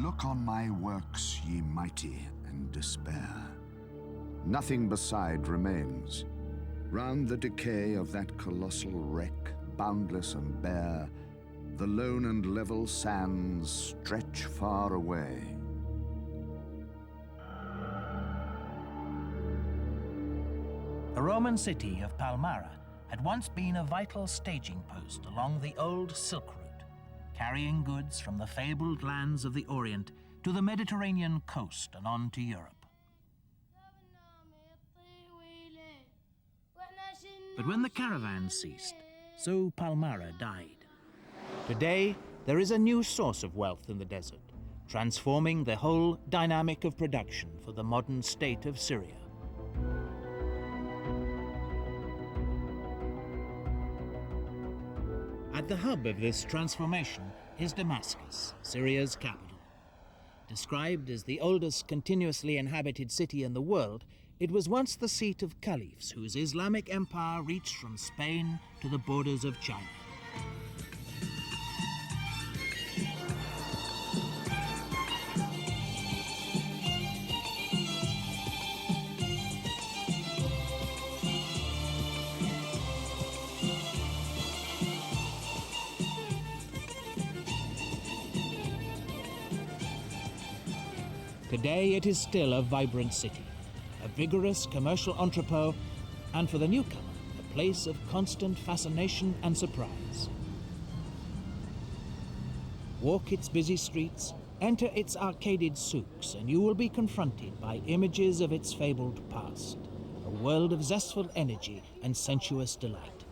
Look on my works, ye mighty, and despair. Nothing beside remains. Round the decay of that colossal wreck, boundless and bare, the lone and level sands stretch far away. The Roman city of Palmyra had once been a vital staging post along the old Silk Route, carrying goods from the fabled lands of the Orient to the Mediterranean coast and on to Europe. But when the caravans ceased, so Palmyra died. Today, there is a new source of wealth in the desert, transforming the whole dynamic of production for the modern state of Syria. At the hub of this transformation is Damascus, Syria's capital. Described as the oldest continuously inhabited city in the world, it was once the seat of caliphs whose Islamic empire reached from Spain to the borders of China. Today it is still a vibrant city, a vigorous commercial entrepot, and for the newcomer, a place of constant fascination and surprise. Walk its busy streets, enter its arcaded souks, and you will be confronted by images of its fabled past, a world of zestful energy and sensuous delight.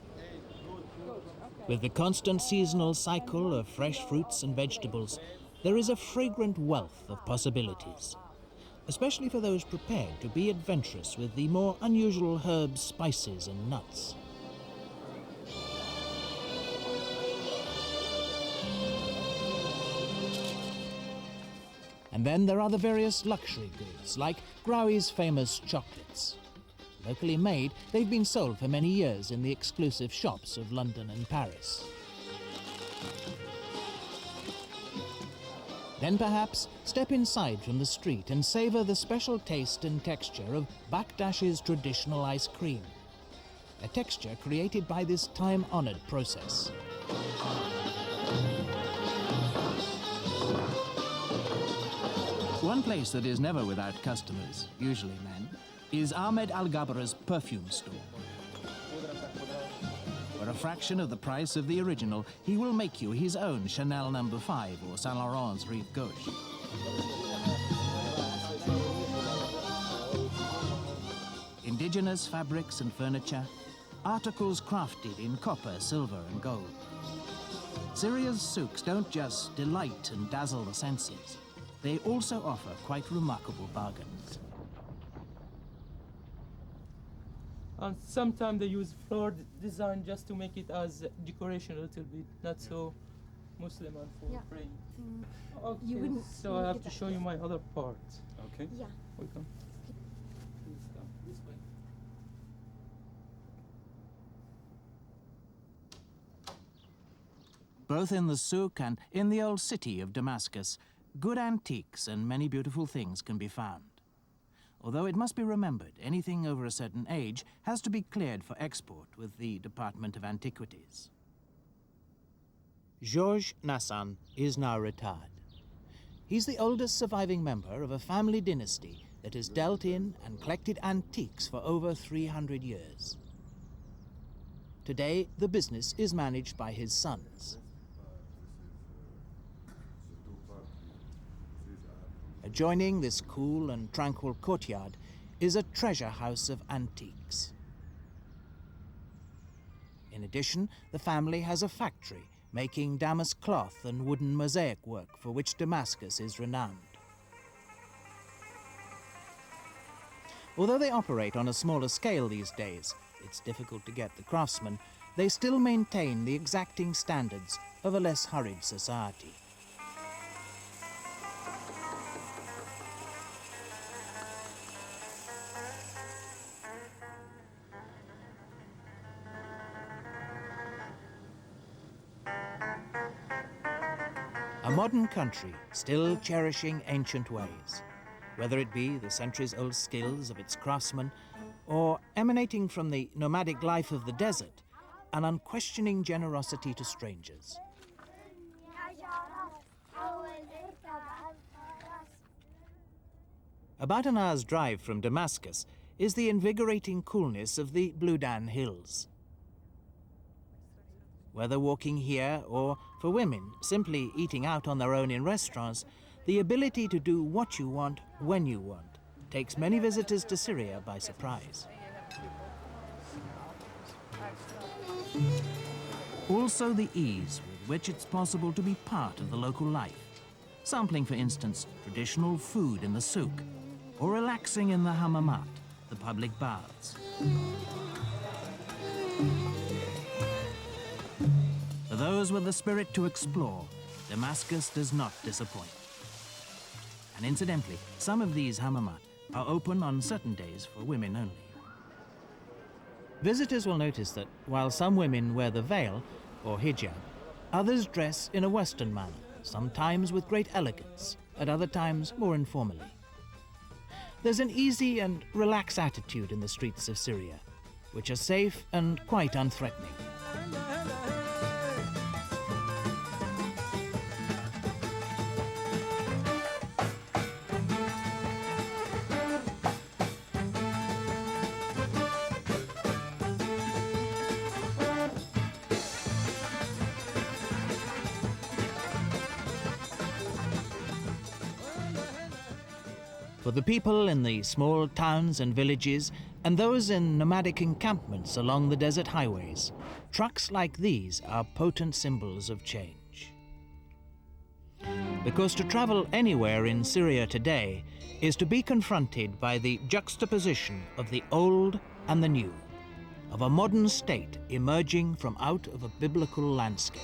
With the constant seasonal cycle of fresh fruits and vegetables, there is a fragrant wealth of possibilities, especially for those prepared to be adventurous with the more unusual herbs, spices, and nuts. And then there are the various luxury goods, like Graui's famous chocolates. Locally made, they've been sold for many years in the exclusive shops of London and Paris. Then perhaps step inside from the street and savor the special taste and texture of Bakdash's traditional ice cream, a texture created by this time-honored process. One place that is never without customers, usually men, is Ahmed Al-Gabra's perfume store. For a fraction of the price of the original, he will make you his own Chanel No. 5 or Saint Laurent's Rive Gauche. Indigenous fabrics and furniture, articles crafted in copper, silver and gold. Syria's souks don't just delight and dazzle the senses, they also offer quite remarkable bargains. And sometimes they use floral design just to make it as decoration a little bit, not so Muslim and for praying. Okay, so I have to show you my other part. Okay. Yeah. Welcome. Please come this way. Both in the souk and in the old city of Damascus, good antiques and many beautiful things can be found. Although it must be remembered, anything over a certain age has to be cleared for export with the Department of Antiquities. Georges Nassan is now retired. He's the oldest surviving member of a family dynasty that has dealt in and collected antiques for over 300 years. Today, the business is managed by his sons. Adjoining this cool and tranquil courtyard is a treasure house of antiques. In addition, the family has a factory making damask cloth and wooden mosaic work for which Damascus is renowned. Although they operate on a smaller scale these days, it's difficult to get the craftsmen, they still maintain the exacting standards of a less hurried society. A modern country still cherishing ancient ways, whether it be the centuries-old skills of its craftsmen or emanating from the nomadic life of the desert, an unquestioning generosity to strangers. About an hour's drive from Damascus is the invigorating coolness of the Bludan Hills. Whether walking here or, for women, simply eating out on their own in restaurants, the ability to do what you want when you want takes many visitors to Syria by surprise. Also the ease with which it's possible to be part of the local life, sampling, for instance, traditional food in the souk, or relaxing in the hammamat, the public baths. For those with the spirit to explore, Damascus does not disappoint. And incidentally, some of these hammamat are open on certain days for women only. Visitors will notice that while some women wear the veil, or hijab, others dress in a Western manner, sometimes with great elegance, at other times more informally. There's an easy and relaxed attitude in the streets of Syria, which are safe and quite unthreatening. For the people in the small towns and villages, and those in nomadic encampments along the desert highways, trucks like these are potent symbols of change. Because to travel anywhere in Syria today is to be confronted by the juxtaposition of the old and the new, of a modern state emerging from out of a biblical landscape.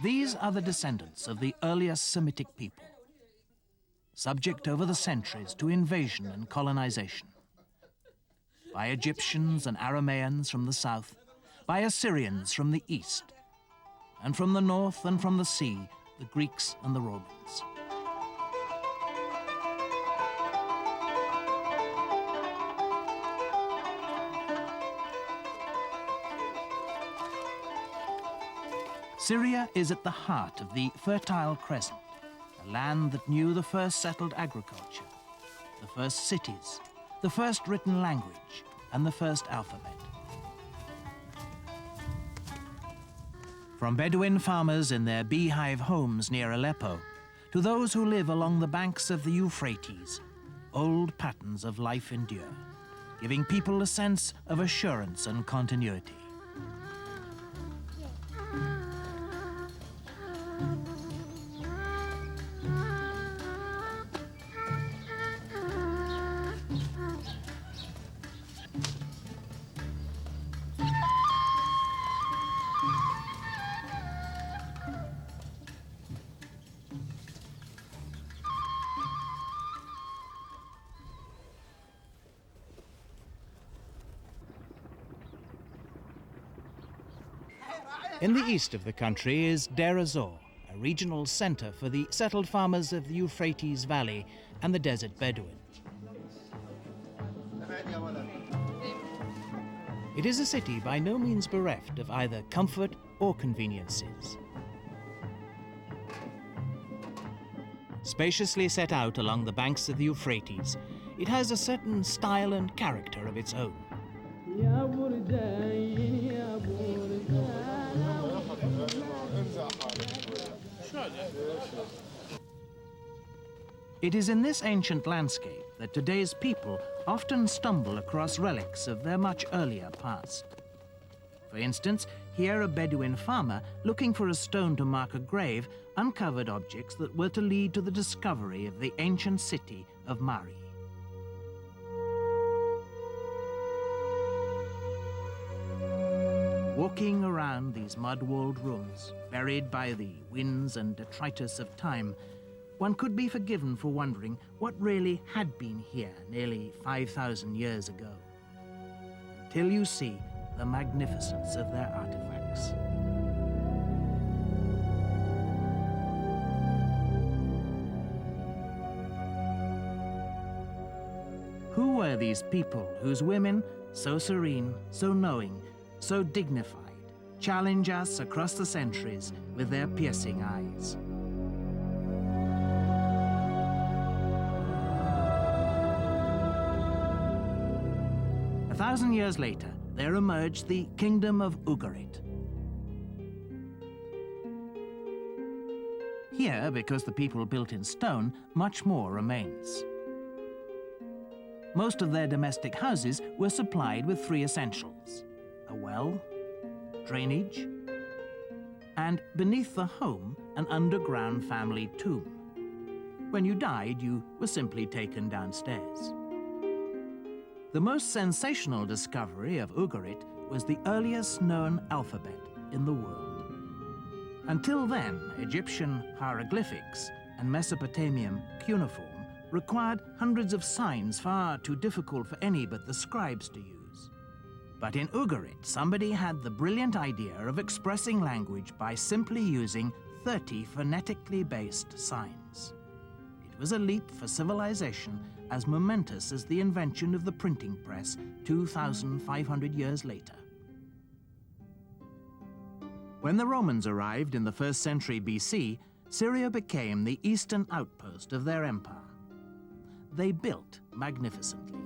These are the descendants of the earliest Semitic people, subject over the centuries to invasion and colonization, by Egyptians and Aramaeans from the south, by Assyrians from the east, and from the north and from the sea, the Greeks and the Romans. Syria is at the heart of the Fertile Crescent, a land that knew the first settled agriculture, the first cities, the first written language, and the first alphabet. From Bedouin farmers in their beehive homes near Aleppo, to those who live along the banks of the Euphrates, old patterns of life endure, giving people a sense of assurance and continuity. In the east of the country is Deir ez-Zor, a regional center for the settled farmers of the Euphrates Valley and the desert Bedouin. It is a city by no means bereft of either comfort or conveniences. Spaciously set out along the banks of the Euphrates, it has a certain style and character of its own. It is in this ancient landscape that today's people often stumble across relics of their much earlier past. For instance, here a Bedouin farmer, looking for a stone to mark a grave, uncovered objects that were to lead to the discovery of the ancient city of Mari. Walking around these mud-walled rooms, buried by the winds and detritus of time, one could be forgiven for wondering what really had been here nearly 5,000 years ago, until you see the magnificence of their artifacts. Who were these people whose women, so serene, so knowing, so dignified, challenge us across the centuries with their piercing eyes? A 1,000 years later, there emerged the Kingdom of Ugarit. Here, because the people built in stone, much more remains. Most of their domestic houses were supplied with 3 essentials: a well, drainage, and beneath the home, an underground family tomb. When you died, you were simply taken downstairs. The most sensational discovery of Ugarit was the earliest known alphabet in the world. Until then, Egyptian hieroglyphics and Mesopotamian cuneiform required hundreds of signs far too difficult for any but the scribes to use. But in Ugarit, somebody had the brilliant idea of expressing language by simply using 30 phonetically based signs. It was a leap for civilization as momentous as the invention of the printing press 2,500 years later. When the Romans arrived in the 1st century BC, Syria became the eastern outpost of their empire. They built magnificently.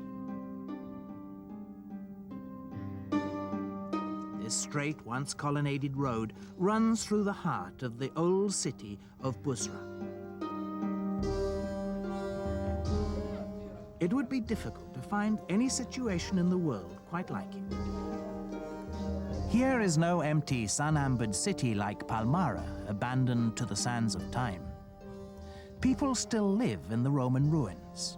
This straight, once colonnaded road runs through the heart of the old city of Busra. It would be difficult to find any situation in the world quite like it. Here is no empty, sun-ambered city like Palmyra, abandoned to the sands of time. People still live in the Roman ruins.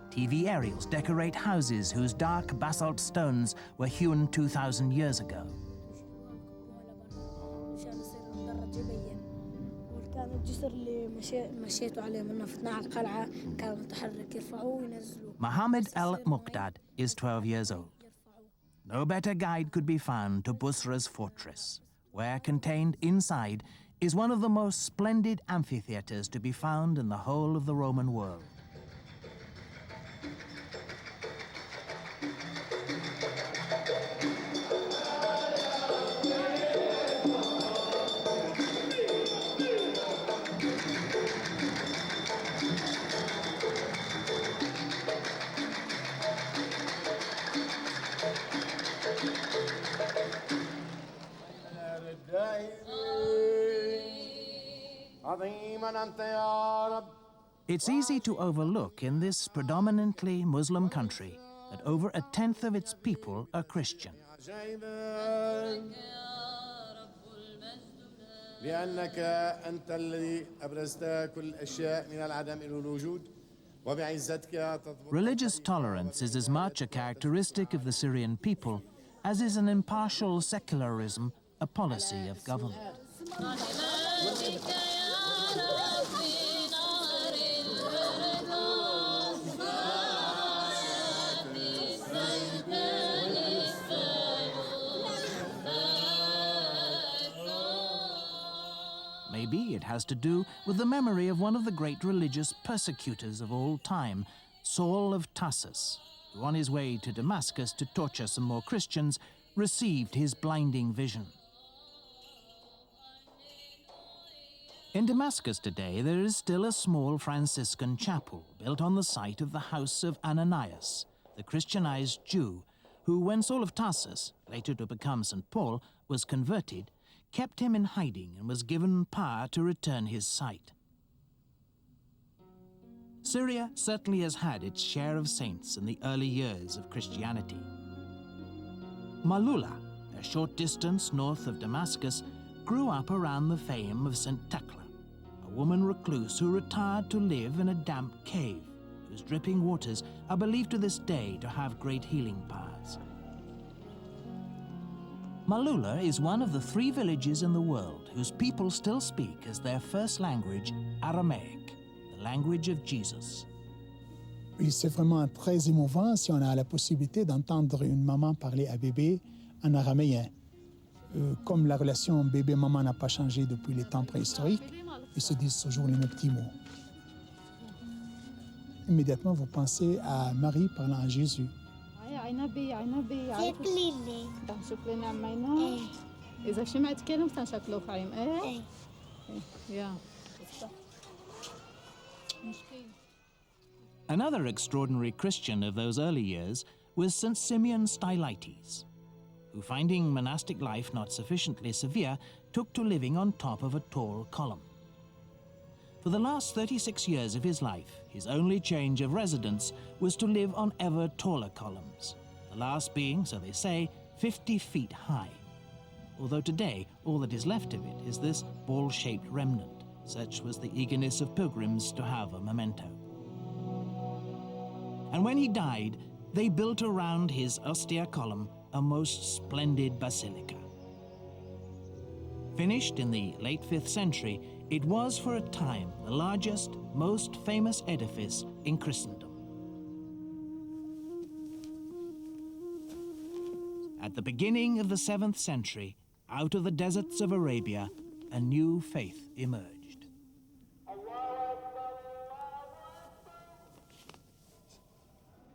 TV aerials decorate houses whose dark basalt stones were hewn 2,000 years ago. Mohammed El Muqdad is 12 years old. No better guide could be found to Busra's fortress, where contained inside is one of the most splendid amphitheaters to be found in the whole of the Roman world. It's easy to overlook in this predominantly Muslim country that over 1/10 of its people are Christian. Religious tolerance is as much a characteristic of the Syrian people as is an impartial secularism a policy of government. Maybe it has to do with the memory of one of the great religious persecutors of all time, Saul of Tarsus, who on his way to Damascus to torture some more Christians, received his blinding vision. In Damascus today, there is still a small Franciscan chapel built on the site of the house of Ananias, the Christianized Jew, who, when Saul of Tarsus, later to become St. Paul, was converted, kept him in hiding and was given power to return his sight. Syria certainly has had its share of saints in the early years of Christianity. Malula, a short distance north of Damascus, grew up around the fame of St. Tekla, a woman recluse who retired to live in a damp cave, whose dripping waters are believed to this day to have great healing powers. Malula is one of the 3 villages in the world whose people still speak as their first language Aramaic, the language of Jesus. Et c'est vraiment très émouvant si on a la possibilité d'entendre une maman parler à bébé en araméen. Comme la relation bébé-maman n'a pas changé depuis les temps préhistoriques, ils se disent toujours les mêmes petits mots. Immédiatement, vous pensez à Marie parlant à Jésus. Another extraordinary Christian of those early years was St. Simeon Stylites, who, finding monastic life not sufficiently severe, took to living on top of a tall column. For the last 36 years of his life, his only change of residence was to live on ever taller columns, the last being, so they say, 50 feet high. Although today, all that is left of it is this ball-shaped remnant. Such was the eagerness of pilgrims to have a memento. And when he died, they built around his austere column a most splendid basilica. Finished in the late 5th century, it was for a time the largest, most famous edifice in Christendom. At the beginning of the 7th century, out of the deserts of Arabia, a new faith emerged.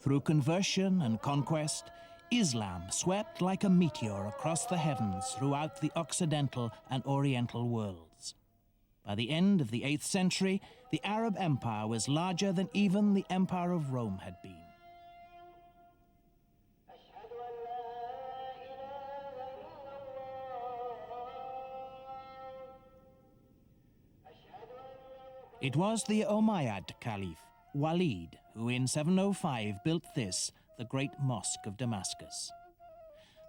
Through conversion and conquest, Islam swept like a meteor across the heavens throughout the Occidental and Oriental worlds. By the end of the 8th century, the Arab Empire was larger than even the Empire of Rome had been. It was the Umayyad Caliph, Walid, who in 705 built this, the great mosque of Damascus.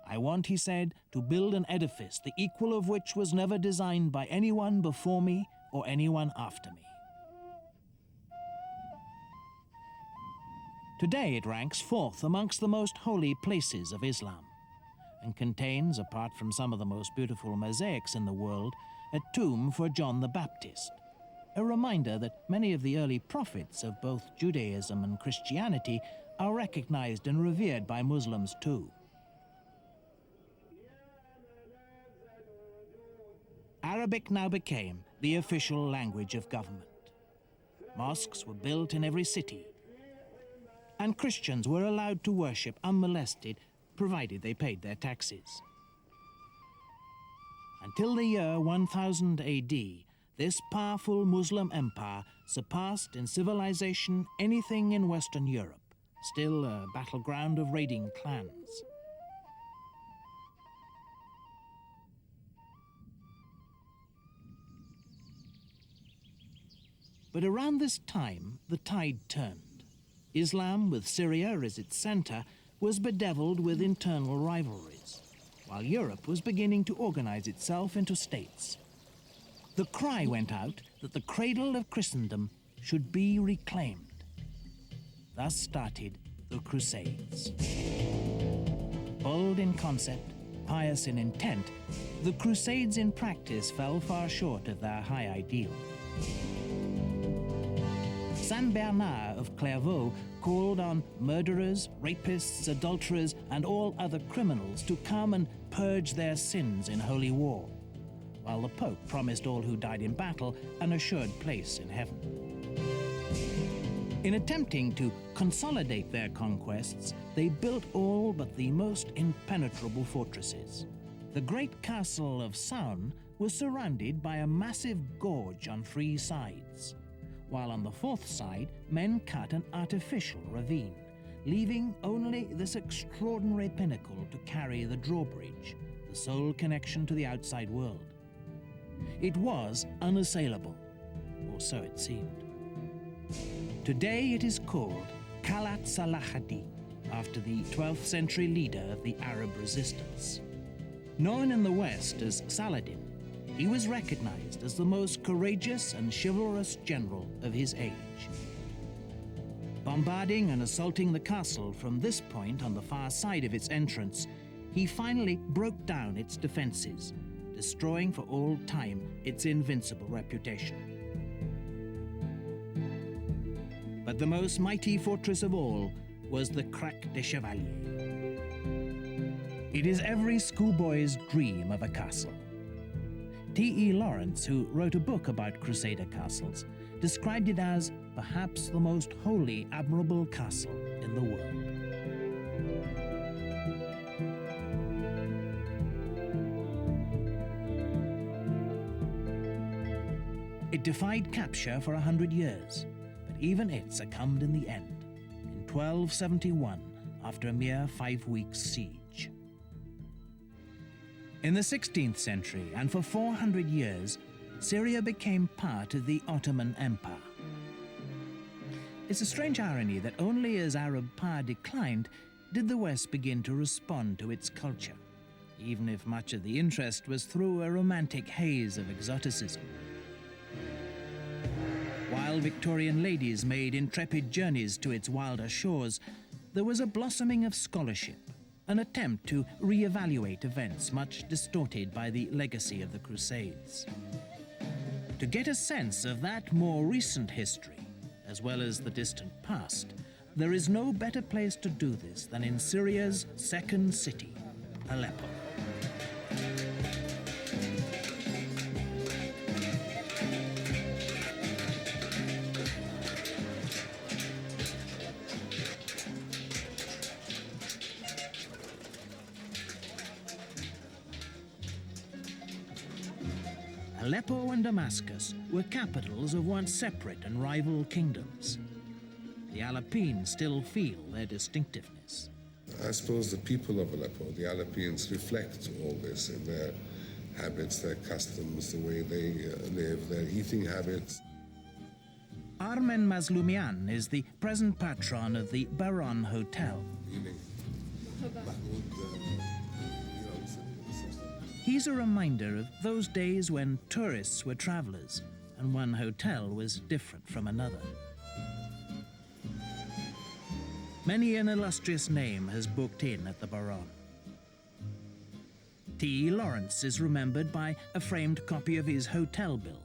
I want, he said, to build an edifice the equal of which was never designed by anyone before me or anyone after me. Today it ranks 4th amongst the most holy places of Islam and contains, apart from some of the most beautiful mosaics in the world, a tomb for John the Baptist, a reminder that many of the early prophets of both Judaism and Christianity are recognized and revered by Muslims too. Arabic now became the official language of government. Mosques were built in every city, and Christians were allowed to worship unmolested, provided they paid their taxes. Until the year 1000 AD, this powerful Muslim empire surpassed in civilization anything in Western Europe, still a battleground of raiding clans. But around this time, the tide turned. Islam, with Syria as its center, was bedeviled with internal rivalries, while Europe was beginning to organize itself into states. The cry went out that the cradle of Christendom should be reclaimed. Thus started the Crusades. Bold in concept, pious in intent, the Crusades in practice fell far short of their high ideal. Saint Bernard of Clairvaux called on murderers, rapists, adulterers, and all other criminals to come and purge their sins in holy war, while the Pope promised all who died in battle an assured place in heaven. In attempting to consolidate their conquests, they built all but the most impenetrable fortresses. The great castle of Saun was surrounded by a massive gorge on 3 sides, while on the 4th side, men cut an artificial ravine, leaving only this extraordinary pinnacle to carry the drawbridge, the sole connection to the outside world. It was unassailable, or so it seemed. Today it is called Qalat Salah ad-Din, after the 12th century leader of the Arab resistance. Known in the West as Saladin, he was recognized as the most courageous and chivalrous general of his age. Bombarding and assaulting the castle from this point on the far side of its entrance, he finally broke down its defenses, destroying for all time its invincible reputation. But the most mighty fortress of all was the Crac des Chevaliers. It is every schoolboy's dream of a castle. T.E. Lawrence, who wrote a book about Crusader castles, described it as perhaps the most wholly admirable castle in the world. It defied capture for 100 years, but even it succumbed in the end, in 1271, after a mere 5 weeks' siege. In the 16th century, and for 400 years, Syria became part of the Ottoman Empire. It's a strange irony that only as Arab power declined did the West begin to respond to its culture, even if much of the interest was through a romantic haze of exoticism. While Victorian ladies made intrepid journeys to its wilder shores, there was a blossoming of scholarship, an attempt to re-evaluate events much distorted by the legacy of the Crusades. To get a sense of that more recent history, as well as the distant past, there is no better place to do this than in Syria's second city, Aleppo. Aleppo and Damascus were capitals of once separate and rival kingdoms. The Aleppines still feel their distinctiveness. I suppose the people of Aleppo, the Aleppians, reflect all this in their habits, their customs, the way they live, their eating habits. Armen Mazloumian is the present patron of the Baron Hotel. He's a reminder of those days when tourists were travelers and one hotel was different from another. Many an illustrious name has booked in at the Baron. T.E. Lawrence is remembered by a framed copy of his hotel bill.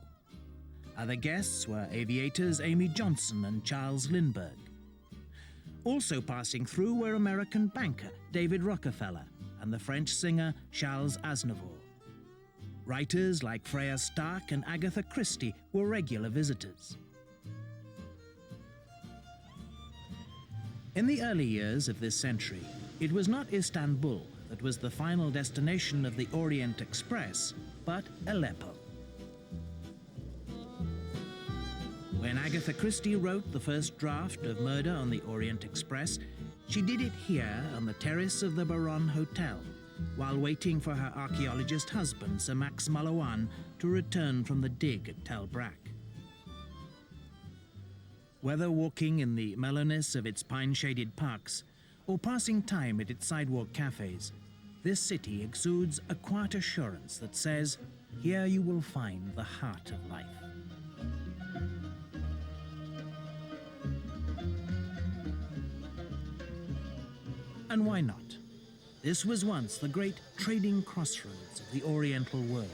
Other guests were aviators Amy Johnson and Charles Lindbergh. Also passing through were American banker David Rockefeller and the French singer Charles Aznavour. Writers like Freya Stark and Agatha Christie were regular visitors. In the early years of this century, it was not Istanbul that was the final destination of the Orient Express, but Aleppo. When Agatha Christie wrote the first draft of Murder on the Orient Express, she did it here on the terrace of the Baron Hotel, while waiting for her archaeologist husband, Sir Max Mallowan, to return from the dig at Tel Brak. Whether walking in the mellowness of its pine-shaded parks or passing time at its sidewalk cafes, this city exudes a quiet assurance that says, here you will find the heart of life. And why not? This was once the great trading crossroads of the Oriental world.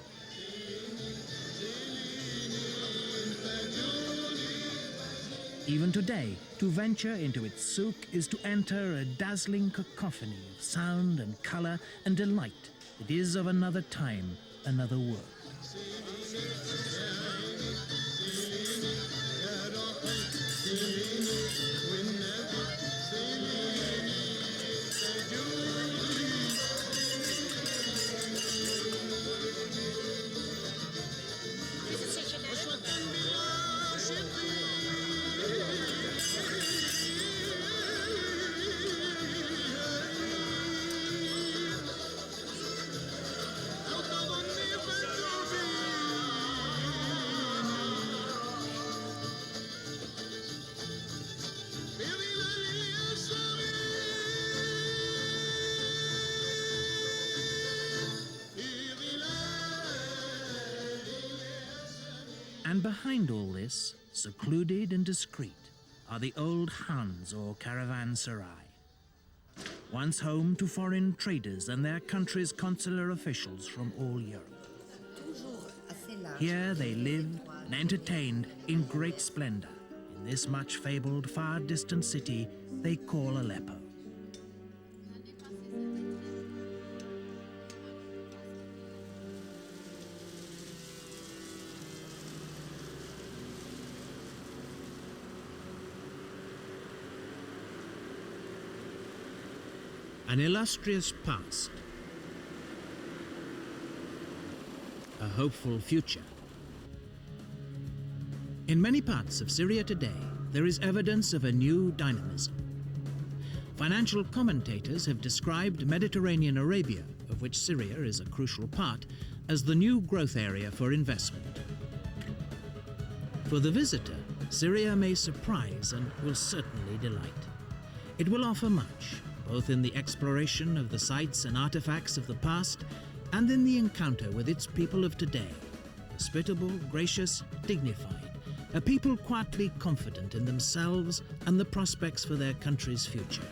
Even today, to venture into its souk is to enter a dazzling cacophony of sound and color and delight that is of another time, another world. And behind all this, secluded and discreet, are the old khans or caravanserai. once home to foreign traders and their country's consular officials from all Europe. Here they lived and entertained in great splendor in this much fabled far distant city they call Aleppo. An illustrious past, a hopeful future. In many parts of Syria today, there is evidence of a new dynamism. Financial commentators have described Mediterranean Arabia, of which Syria is a crucial part, as the new growth area for investment. For the visitor, Syria may surprise and will certainly delight. It will offer much, both in the exploration of the sites and artifacts of the past and in the encounter with its people of today, hospitable, gracious, dignified, a people quietly confident in themselves and the prospects for their country's future.